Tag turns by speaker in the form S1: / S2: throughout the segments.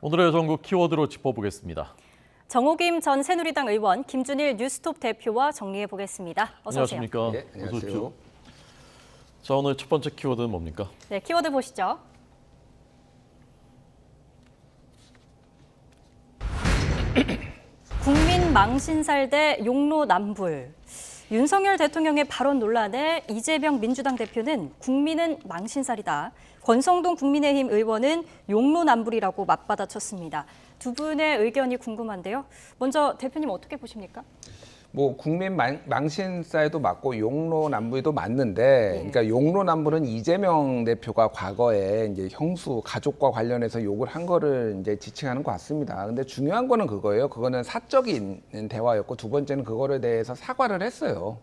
S1: 오늘의 전국 키워드로 짚어보겠습니다.
S2: 정호김 전 새누리당 의원, 김준일 뉴스톱 대표와 정리해보겠습니다. 어서 오세요.
S1: 안녕하십니까?
S3: 네, 안녕하세요.
S1: 어서 오십시오. 자, 오늘 첫 번째 키워드는 뭡니까?
S2: 네, 키워드 보시죠. 국민 망신살 대 용로 남불. 윤석열 대통령의 발언 논란에 이재명 민주당 대표는 국민은 망신살이다. 권성동 국민의힘 의원은 용로 남불이라고 맞받아쳤습니다. 두 분의 의견이 궁금한데요. 먼저 대표님 어떻게 보십니까?
S3: 뭐 국민 망신살도 맞고 용로남불도 맞는데, 그러니까 용로남불은 이재명 대표가 과거에 이제 형수 가족과 관련해서 욕을 한 거를 이제 지칭하는 것 같습니다. 근데 중요한 거는 그거예요. 그거는 사적인 대화였고, 두 번째는 그거에 대해서 사과를 했어요.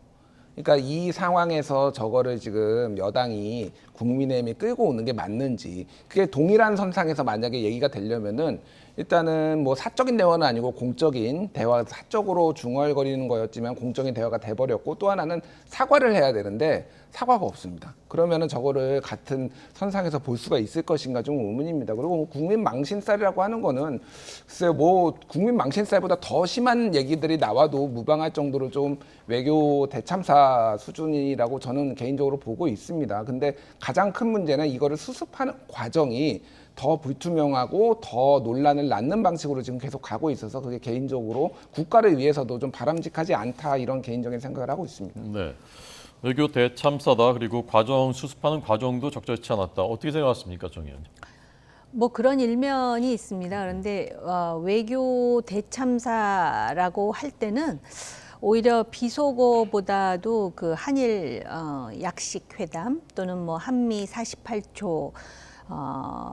S3: 그러니까 이 상황에서 저거를 지금 여당이 국민의힘이 끌고 오는 게 맞는지, 그게 동일한 선상에서 만약에 얘기가 되려면은 일단은 뭐 사적인 대화는 아니고 공적인 대화, 사적으로 중얼거리는 거였지만 공적인 대화가 돼버렸고, 또 하나는 사과를 해야 되는데 사과가 없습니다. 그러면은 저거를 같은 선상에서 볼 수가 있을 것인가 좀 의문입니다. 그리고 뭐 국민 망신살이라고 하는 거는 글쎄요, 뭐 국민 망신살보다 더 심한 얘기들이 나와도 무방할 정도로 좀 외교 대참사 수준이라고 저는 개인적으로 보고 있습니다. 근데 가장 큰 문제는 이거를 수습하는 과정이 더 불투명하고 더 논란을 낳는 방식으로 지금 계속 가고 있어서 그게 개인적으로 국가를 위해서도 좀 바람직하지 않다, 이런 개인적인 생각을 하고 있습니다.
S1: 네, 외교 대참사다. 그리고 과정 수습하는 과정도 적절치 않았다. 어떻게 생각하십니까, 정 의원님?
S4: 뭐 그런 일면이 있습니다. 그런데 외교 대참사라고 할 때는 오히려 비속어보다도 그 한일 약식 회담 또는 뭐 한미 48초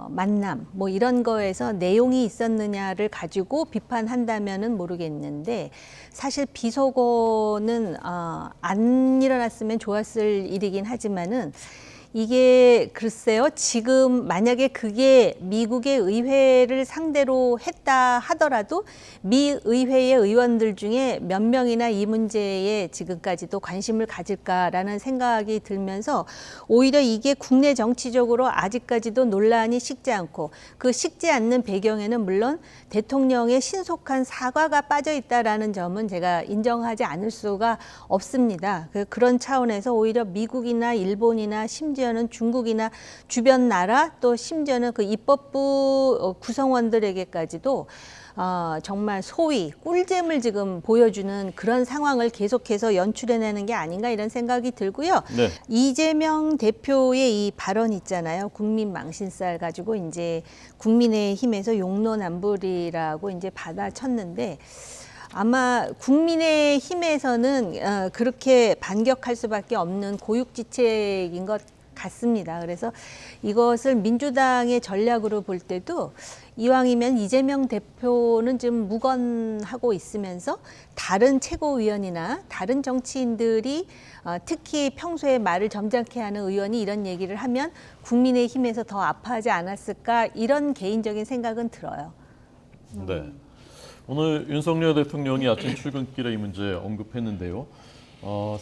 S4: 만남 뭐 이런 거에서 내용이 있었느냐를 가지고 비판한다면은 모르겠는데, 사실 비속어는 안 일어났으면 좋았을 일이긴 하지만은 이게 글쎄요, 지금 만약에 그게 미국의 의회를 상대로 했다 하더라도 미 의회의 의원들 중에 몇 명이나 이 문제에 지금까지도 관심을 가질까라는 생각이 들면서, 오히려 이게 국내 정치적으로 아직까지도 논란이 식지 않고, 그 식지 않는 배경에는 물론 대통령의 신속한 사과가 빠져 있다라는 점은 제가 인정하지 않을 수가 없습니다. 그런 차원에서 오히려 미국이나 일본이나 심지어는 중국이나 주변 나라, 또 심지어는 그 입법부 구성원들에게까지도 정말 소위 꿀잼을 지금 보여주는 그런 상황을 계속해서 연출해내는 게 아닌가, 이런 생각이 들고요.
S1: 네.
S4: 이재명 대표의 이 발언 있잖아요. 국민 망신살 가지고 이제 국민의힘에서 용로남불이라고 이제 받아쳤는데, 아마 국민의힘에서는 그렇게 반격할 수밖에 없는 고육지책인 것 같습니다. 그래서 이것을 민주당의 전략으로 볼 때도 이왕이면 이재명 대표는 좀 묵언하고 있으면서 다른 최고위원이나 다른 정치인들이 특히 평소에 말을 점잖게 하는 의원이 이런 얘기를 하면 국민의힘에서 더 아파하지 않았을까, 이런 개인적인 생각은 들어요.
S1: 네. 오늘 윤석열 대통령이 아침 출근길에 이 문제 언급했는데요.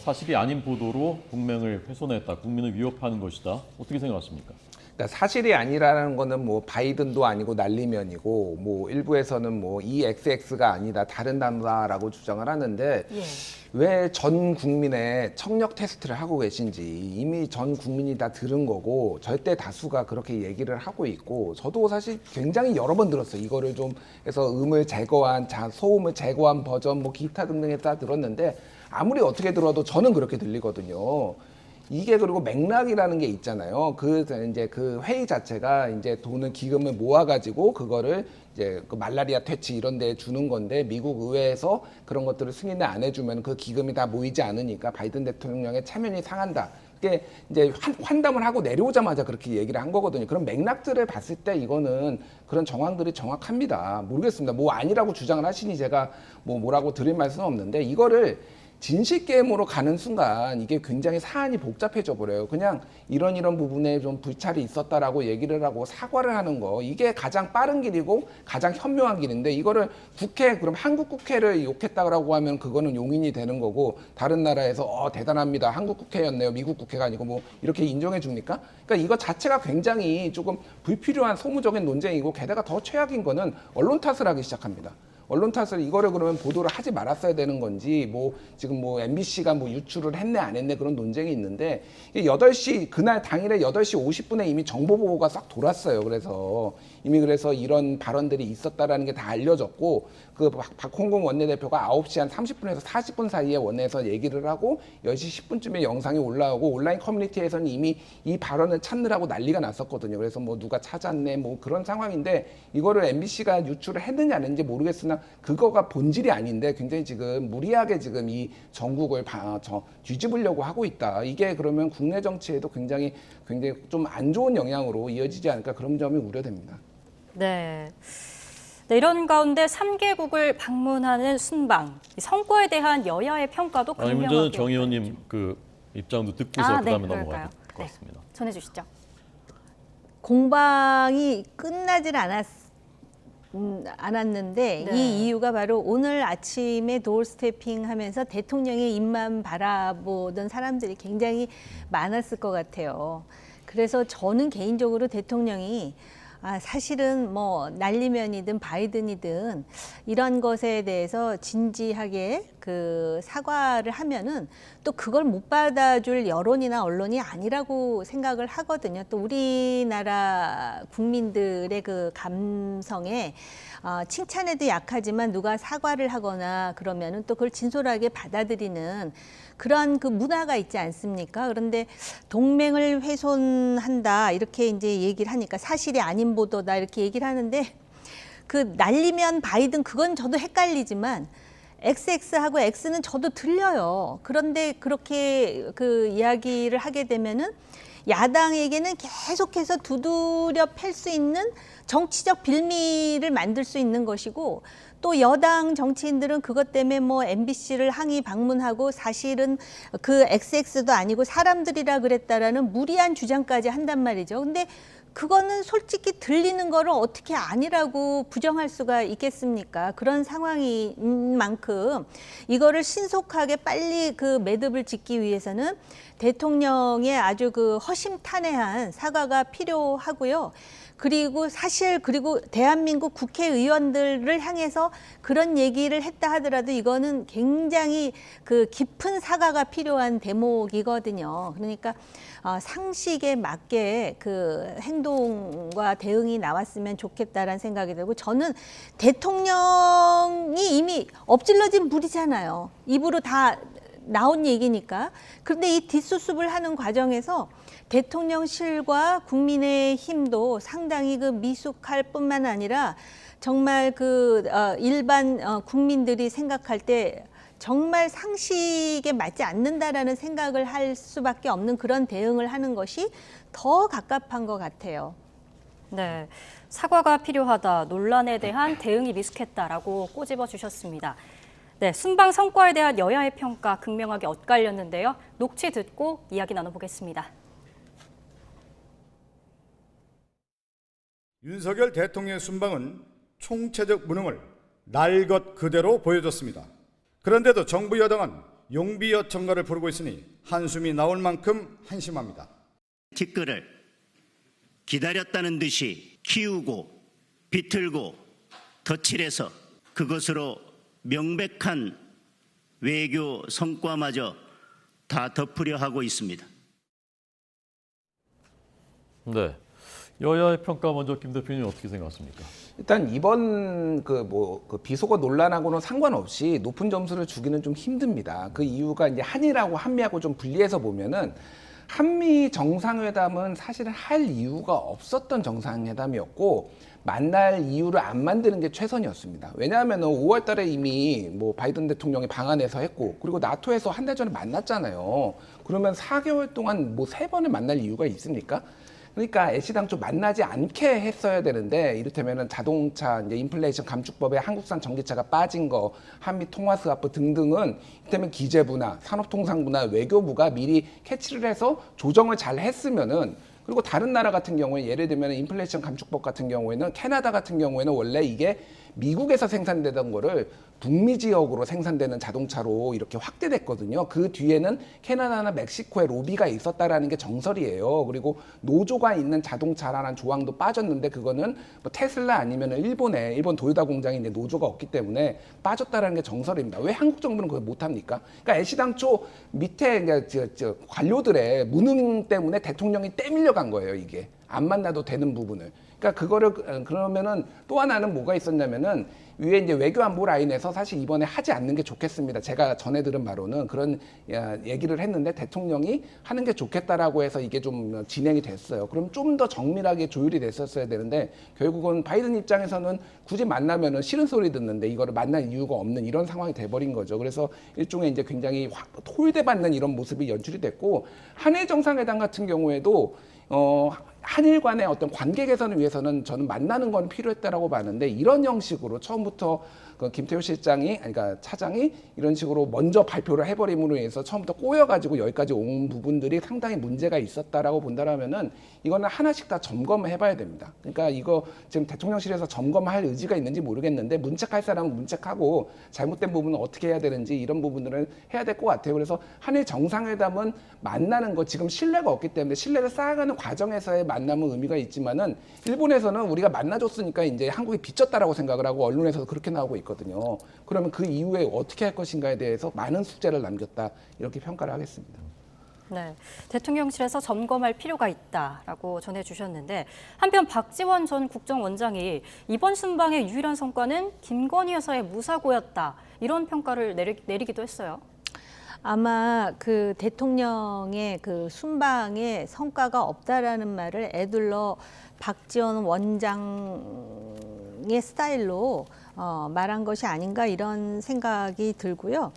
S1: 사실이 아닌 보도로 동맹을 훼손했다, 국민을 위협하는 것이다. 어떻게 생각하십니까?
S3: 그러니까 사실이 아니라는 거는 뭐 바이든도 아니고 난리면이고, 뭐 일부에서는 뭐 이 XX가 아니다, 다른 단어라고 주장을 하는데, 왜 전 국민의 청력 테스트를 하고 계신지 이미 전 국민이 다 들은 거고, 절대 다수가 그렇게 얘기를 하고 있고, 저도 사실 굉장히 여러 번 들었어요. 이거를 좀 해서 음을 제거한, 소음을 제거한 버전, 뭐 기타 등등 해서 다 들었는데, 아무리 어떻게 들어도 저는 그렇게 들리거든요. 이게 그리고 맥락이라는 게 있잖아요. 이제 그 회의 자체가 이제 돈을, 기금을 모아가지고 그거를 이제 그 말라리아 퇴치 이런 데 주는 건데, 미국 의회에서 그런 것들을 승인을 안 해주면 그 기금이 다 모이지 않으니까 바이든 대통령의 체면이 상한다. 그게 이제 환담을 하고 내려오자마자 그렇게 얘기를 한 거거든요. 그런 맥락들을 봤을 때 이거는 그런 정황들이 정확합니다. 모르겠습니다. 뭐 아니라고 주장을 하시니 제가 뭐라고 드릴 말씀은 없는데, 이거를 진실 게임으로 가는 순간 이게 굉장히 사안이 복잡해져 버려요. 그냥 이런 부분에 좀 불찰이 있었다라고 얘기를 하고 사과를 하는 거, 이게 가장 빠른 길이고 가장 현명한 길인데, 이거를 그럼 한국 국회를 욕했다라고 하면 그거는 용인이 되는 거고, 다른 나라에서 대단합니다, 한국 국회였네요, 미국 국회가 아니고 뭐 이렇게 인정해 줍니까? 그러니까 이거 자체가 굉장히 조금 불필요한 소모적인 논쟁이고, 게다가 더 최악인 거는 언론 탓을 하기 시작합니다. 언론 탓을, 이거를 그러면 보도를 하지 말았어야 되는 건지, 뭐 지금 뭐 MBC가 뭐 유출을 했네 안 했네 그런 논쟁이 있는데, 8시 그날 당일에 8시 50분에 이미 정보 보고가 싹 돌았어요. 그래서 이런 발언들이 있었다라는 게 다 알려졌고, 그 박홍근 원내대표가 9시 한 30분에서 40분 사이에 원내에서 얘기를 하고 10시 10분쯤에 영상이 올라오고, 온라인 커뮤니티에서는 이미 이 발언을 찾느라고 난리가 났었거든요. 그래서 뭐 누가 찾았네 뭐 그런 상황인데, 이거를 MBC가 유출을 했느냐 안 했는지 모르겠으나 그거가 본질이 아닌데 굉장히 지금 무리하게 지금 이 전국을 뒤집으려고 하고 있다. 이게 그러면 국내 정치에도 굉장히 좀 안 좋은 영향으로 이어지지 않을까, 그런 점이 우려됩니다.
S2: 네. 네, 이런 가운데 3개국을 방문하는 순방, 이 성과에 대한 여야의 평가도
S1: 이 문제는
S2: 극명하게
S1: 정 의원님 그 입장도 듣고서
S2: 네,
S1: 그다음에 넘어가야 될 것
S2: 네,
S1: 같습니다.
S2: 전해주시죠.
S4: 공방이 끝나질 않았는데
S2: 네.
S4: 이 이유가 바로 오늘 아침에 도어 스태핑 하면서 대통령의 입만 바라보던 사람들이 굉장히 많았을 것 같아요. 그래서 저는 개인적으로 대통령이 사실은 뭐 날리면이든 바이든이든 이런 것에 대해서 진지하게 그 사과를 하면은 또 그걸 못 받아줄 여론이나 언론이 아니라고 생각을 하거든요. 또 우리나라 국민들의 그 감성에 칭찬에도 약하지만 누가 사과를 하거나 그러면은 또 그걸 진솔하게 받아들이는 그런 그 문화가 있지 않습니까? 그런데 동맹을 훼손한다 이렇게 이제 얘기를 하니까 사실이 아닌 보도다 이렇게 얘기를 하는데, 그 날리면 바이든 그건 저도 헷갈리지만 XX하고 X는 저도 들려요. 그런데 그렇게 그 이야기를 하게 되면은 야당에게는 계속해서 두드려 팰 수 있는 정치적 빌미를 만들 수 있는 것이고, 또 여당 정치인들은 그것 때문에 뭐 MBC를 항의 방문하고 사실은 그 XX도 아니고 사람들이라 그랬다라는 무리한 주장까지 한단 말이죠. 근데 그거는 솔직히 들리는 거를 어떻게 아니라고 부정할 수가 있겠습니까? 그런 상황인 만큼 이거를 신속하게 빨리 그 매듭을 짓기 위해서는 대통령의 아주 그 허심탄회한 사과가 필요하고요. 그리고 대한민국 국회의원들을 향해서 그런 얘기를 했다 하더라도 이거는 굉장히 그 깊은 사과가 필요한 대목이거든요. 그러니까 상식에 맞게 그 행동과 대응이 나왔으면 좋겠다라는 생각이 들고, 저는 대통령이 이미 엎질러진 물이잖아요. 입으로 다 나온 얘기니까. 그런데 이 뒷수습을 하는 과정에서 대통령실과 국민의힘도 상당히 그 미숙할 뿐만 아니라 정말 그 일반 국민들이 생각할 때 정말 상식에 맞지 않는다라는 생각을 할 수밖에 없는 그런 대응을 하는 것이 더 갑갑한 것 같아요.
S2: 네, 사과가 필요하다, 논란에 대한 대응이 미숙했다라고 꼬집어 주셨습니다. 네, 순방 성과에 대한 여야의 평가 극명하게 엇갈렸는데요. 녹취 듣고 이야기 나눠보겠습니다.
S5: 윤석열 대통령의 순방은 총체적 무능을 날 것 그대로 보여줬습니다. 그런데도 정부 여당은 용비어천가를 부르고 있으니 한숨이 나올 만큼 한심합니다.
S6: 티끌을 기다렸다는 듯이 키우고 비틀고 덧칠해서 그것으로 명백한 외교 성과마저 다 덮으려 하고 있습니다.
S1: 네, 여야의 평가 먼저 김 대표님 어떻게 생각하십니까?
S3: 일단 이번 그 비속어 논란하고는 상관없이 높은 점수를 주기는 좀 힘듭니다. 그 이유가 이제 한미하고 좀 분리해서 보면은, 한미 정상회담은 사실은 할 이유가 없었던 정상회담이었고, 만날 이유를 안 만드는 게 최선이었습니다. 왜냐하면 5월 달에 이미 뭐 바이든 대통령이 방한해서 했고, 그리고 나토에서 한 달 전에 만났잖아요. 그러면 4개월 동안 뭐 3번을 만날 이유가 있습니까? 그러니까 애시당초 만나지 않게 했어야 되는데 이를테면은 자동차 이제 인플레이션 감축법에 한국산 전기차가 빠진 거, 한미 통화 스와프 등등은 이를테면 기재부나 산업통상부나 외교부가 미리 캐치를 해서 조정을 잘 했으면은 그리고 다른 나라 같은 경우에 예를 들면 인플레이션 감축법 같은 경우에는 캐나다 같은 경우에는 원래 이게 미국에서 생산되던 거를 북미 지역으로 생산되는 자동차로 이렇게 확대됐거든요. 그 뒤에는 캐나다나 멕시코에 로비가 있었다라는 게 정설이에요. 그리고 노조가 있는 자동차라는 조항도 빠졌는데 그거는 뭐 테슬라 아니면 일본 도요타 공장이 이제 노조가 없기 때문에 빠졌다라는 게 정설입니다. 왜 한국 정부는 그걸 못합니까? 그러니까 애시당초 밑에 관료들의 무능 때문에 대통령이 떼밀려간 거예요. 이게 안 만나도 되는 부분을. 그러니까 그거를 그러면은 또 하나는 뭐가 있었냐면은 위에 이제 외교안보 라인에서 사실 이번에 하지 않는 게 좋겠습니다. 제가 전해 들은 바로는 그런 얘기를 했는데 대통령이 하는 게 좋겠다라고 해서 이게 좀 진행이 됐어요. 그럼 좀 더 정밀하게 조율이 됐었어야 되는데 결국은 바이든 입장에서는 굳이 만나면은 싫은 소리 듣는데 이거를 만날 이유가 없는 이런 상황이 돼버린 거죠. 그래서 일종의 이제 굉장히 홀대받는 이런 모습이 연출이 됐고 한일 정상회담 같은 경우에도 한일 간의 어떤 관계 개선을 위해서는 저는 만나는 건 필요했다라고 봤는데 이런 형식으로 처음부터 그 김태호 실장이, 그러니까 차장이 이런 식으로 먼저 발표를 해버림으로 인해서 처음부터 꼬여가지고 여기까지 온 부분들이 상당히 문제가 있었다라고 본다라면은 이거는 하나씩 다 점검을 해봐야 됩니다. 그러니까 이거 지금 대통령실에서 점검할 의지가 있는지 모르겠는데 문책할 사람은 문책하고 잘못된 부분은 어떻게 해야 되는지 이런 부분들을 해야 될 것 같아요. 그래서 한일 정상회담은 만나는 거 지금 신뢰가 없기 때문에 신뢰를 쌓아가는 과정에서의 만남은 의미가 있지만은 일본에서는 우리가 만나줬으니까 이제 한국이 빚졌다라고 생각을 하고 언론에서도 그렇게 나오고 있거든요. 그러면 그 이후에 어떻게 할 것인가에 대해서 많은 숙제를 남겼다 이렇게 평가를 하겠습니다.
S2: 네, 대통령실에서 점검할 필요가 있다라고 전해주셨는데 한편 박지원 전 국정원장이 이번 순방의 유일한 성과는 김건희 여사의 무사고였다 이런 평가를 내리기도 했어요.
S4: 아마 그 대통령의 그 순방에 성과가 없다라는 말을 애둘러 박지원 원장의 스타일로 말한 것이 아닌가 이런 생각이 들고요.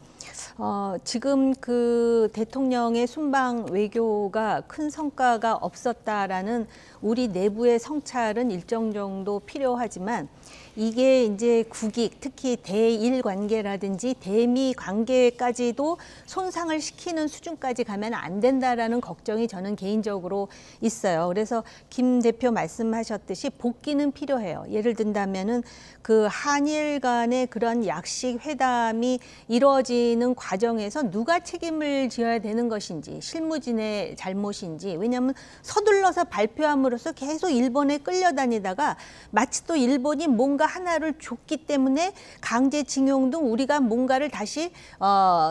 S4: 지금 그 대통령의 순방 외교가 큰 성과가 없었다라는 우리 내부의 성찰은 일정 정도 필요하지만 이게 이제 국익, 특히 대일 관계라든지 대미 관계까지도 손상을 시키는 수준까지 가면 안 된다라는 걱정이 저는 개인적으로 있어요. 그래서 김 대표 말씀하셨듯이 복귀는 필요해요. 예를 든다면은 그 한일 간의 그런 약식 회담이 이루어지는 과정에서 누가 책임을 지어야 되는 것인지 실무진의 잘못인지 왜냐하면 서둘러서 발표함으로써 계속 일본에 끌려다니다가 마치 또 일본이 뭔가 하나를 줬기 때문에 강제징용 등 우리가 뭔가를 다시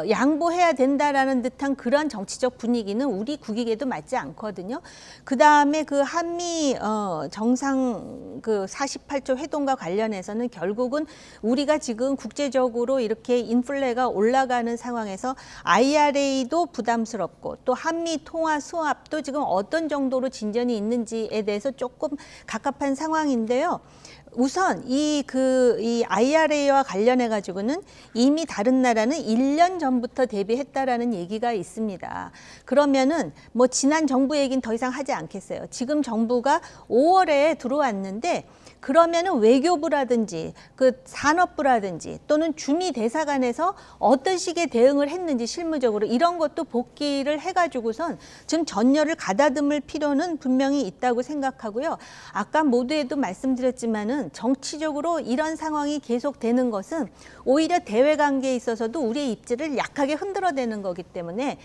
S4: 양보해야 된다라는 듯한 그런 정치적 분위기는 우리 국익에도 맞지 않거든요. 그 다음에 그 한미 정상 그 48조 회동과 관련해서는 결국은 우리가 지금 국제적으로 이렇게 인플레가 올라가는 상황에서 IRA도 부담스럽고 또 한미 통화 수합도 지금 어떤 정도로 진전이 있는지에 대해서 조금 갑갑한 상황인데요. 우선 이 IRA와 관련해 가지고는 이미 다른 나라는 1년 전부터 대비했다라는 얘기가 있습니다. 그러면은 뭐 지난 정부 얘기는 더 이상 하지 않겠어요. 지금 정부가 5월에 들어왔는데 그러면은 외교부라든지 그 산업부라든지 또는 주미 대사관에서 어떤 식의 대응을 했는지 실무적으로 이런 것도 복귀를 해가지고선 지금 전열을 가다듬을 필요는 분명히 있다고 생각하고요. 아까 모두에도 말씀드렸지만은 정치적으로 이런 상황이 계속되는 것은 오히려 대외 관계에 있어서도 우리의 입지를 약하게 흔들어대는 거기 때문에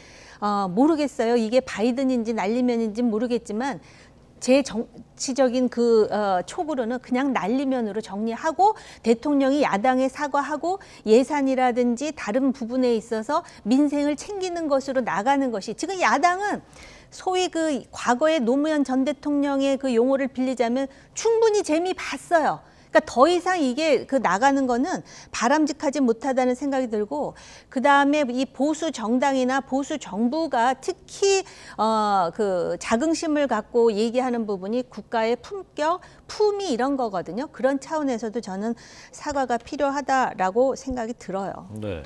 S4: 모르겠어요. 이게 바이든인지 날리면인지 모르겠지만 제 정치적인 그 촉으로는 그냥 날리면으로 정리하고 대통령이 야당에 사과하고 예산이라든지 다른 부분에 있어서 민생을 챙기는 것으로 나가는 것이 지금 야당은 소위 그 과거의 노무현 전 대통령의 그 용어를 빌리자면 충분히 재미 봤어요. 그러니까 더 이상 이게 그 나가는 거는 바람직하지 못하다는 생각이 들고 그 다음에 이 보수 정당이나 보수 정부가 특히 그 자긍심을 갖고 얘기하는 부분이 국가의 품격, 품위 이런 거거든요. 그런 차원에서도 저는 사과가 필요하다라고 생각이 들어요.
S1: 네.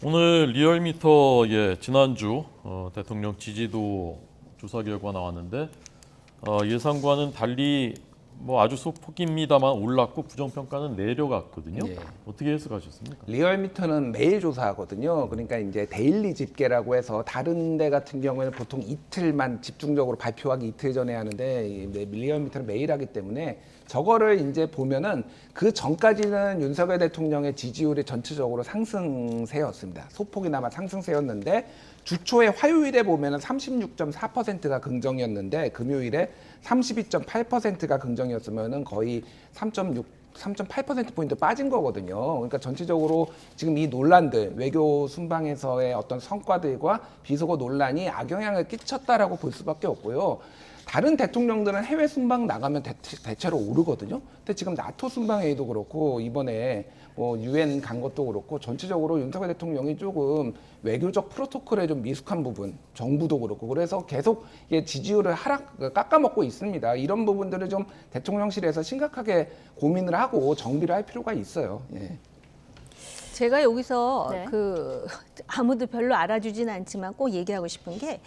S1: 오늘 리얼미터의 지난주 대통령 지지도 조사 결과 나왔는데 예상과는 달리 뭐 아주 소폭입니다만 올랐고 부정평가는 내려갔거든요.
S3: 예.
S1: 어떻게 해석하셨습니까?
S3: 리얼미터는 매일 조사하거든요. 그러니까 이제 데일리 집계라고 해서 다른 데 같은 경우에는 보통 이틀만 집중적으로 발표하기 이틀 전에 하는데 리얼미터는 매일 하기 때문에 저거를 이제 보면은 그 전까지는 윤석열 대통령의 지지율이 전체적으로 상승세였습니다. 소폭이나마 상승세였는데 주초에 화요일에 보면은 36.4%가 긍정이었는데 금요일에 32.8%가 긍정이었으면은 거의 3.8%포인트 빠진 거거든요. 그러니까 전체적으로 지금 이 논란들, 외교 순방에서의 어떤 성과들과 비속어 논란이 악영향을 끼쳤다라고 볼 수밖에 없고요. 다른 대통령들은 해외 순방 나가면 대체로 오르거든요. 근데 지금 나토 순방회의도 그렇고 이번에 뭐 유엔 간 것도 그렇고 전체적으로 윤석열 대통령이 조금 외교적 프로토콜에 좀 미숙한 부분, 정부도 그렇고 그래서 계속 지지율을 깎아먹고 있습니다. 이런 부분들을 좀 대통령실에서 심각하게 고민을 하고 정비를 할 필요가 있어요. 예.
S4: 제가 여기서
S2: 네.
S4: 아무도 별로 알아주진 않지만 꼭 얘기하고 싶은 게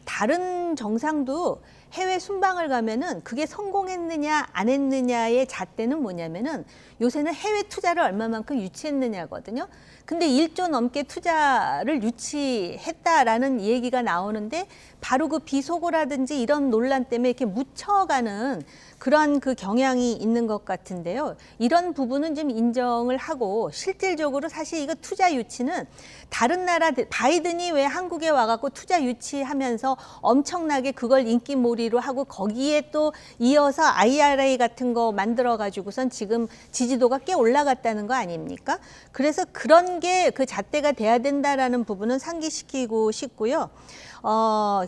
S4: 다른 정상도 해외 순방을 가면은 그게 성공했느냐 안 했느냐의 잣대는 뭐냐면은 요새는 해외 투자를 얼마만큼 유치했느냐거든요. 근데 1조 넘게 투자를 유치했다라는 얘기가 나오는데 바로 그 비속어라든지 이런 논란 때문에 이렇게 묻혀가는 그런 그 경향이 있는 것 같은데요. 이런 부분은 좀 인정을 하고 실질적으로 사실 이거 투자 유치는 다른 나라 바이든이 왜 한국에 와갖고 투자 유치하면서 엄청나게 그걸 인기몰이로 하고 거기에 또 이어서 IRA 같은 거 만들어가지고선 지금 지지도가 꽤 올라갔다는 거 아닙니까? 그래서 그런 게 그 잣대가 돼야 된다라는 부분은 상기시키고 싶고요.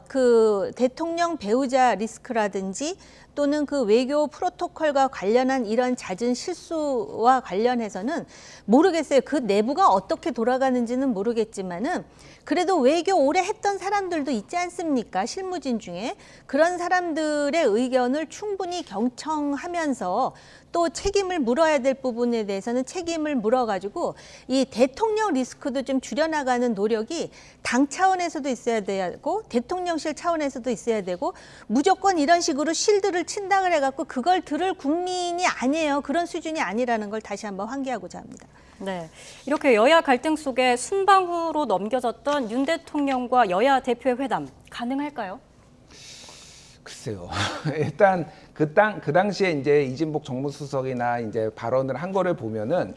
S4: 그 대통령 배우자 리스크라든지 또는 그 외교 프로토콜과 관련한 이런 잦은 실수와 관련해서는 모르겠어요. 그 내부가 어떻게 돌아가는지는 모르겠지만은 그래도 외교 오래 했던 사람들도 있지 않습니까? 실무진 중에. 그런 사람들의 의견을 충분히 경청하면서 또 책임을 물어야 될 부분에 대해서는 책임을 물어가지고 이 대통령 리스크도 좀 줄여나가는 노력이 당 차원에서도 있어야 되고 대통령실 차원에서도 있어야 되고 무조건 이런 식으로 실드를 친다 그래갖고 그걸 들을 국민이 아니에요. 그런 수준이 아니라는 걸 다시 한번 환기하고자 합니다.
S2: 네, 이렇게 여야 갈등 속에 순방 후로 넘겨졌던 윤 대통령과 여야 대표의 회담 가능할까요?
S3: 글쎄요. 일단 그 당시에 이제 이진복 정무수석이나 이제 발언을 한 거를 보면은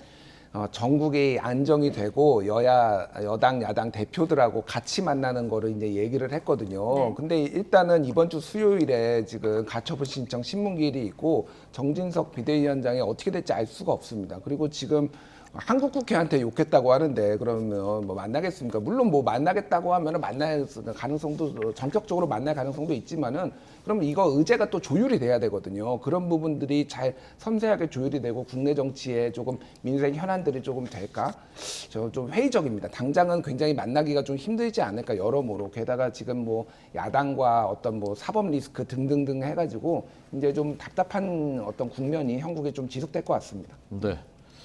S3: 전국이 안정이 되고 여당, 야당 대표들하고 같이 만나는 거를 이제 얘기를 했거든요.
S2: 네.
S3: 근데 일단은 이번 주 수요일에 지금 가처분 신청 신문기일이 있고 정진석 비대위원장이 어떻게 될지 알 수가 없습니다. 그리고 지금 한국 국회한테 욕했다고 하는데 그러면 뭐 만나겠습니까? 물론 뭐 만나겠다고 하면 만날 가능성도 전격적으로 만날 가능성도 있지만은 그러면 이거 의제가 또 조율이 돼야 되거든요. 그런 부분들이 잘 섬세하게 조율이 되고 국내 정치에 조금 민생 현안들이 조금 될까? 저 좀 회의적입니다. 당장은 굉장히 만나기가 좀 힘들지 않을까 여러모로. 게다가 지금 뭐 야당과 어떤 뭐 사법 리스크 등등등 해가지고 이제 좀 답답한 어떤 국면이 형국에 좀 지속될 것 같습니다.
S1: 네.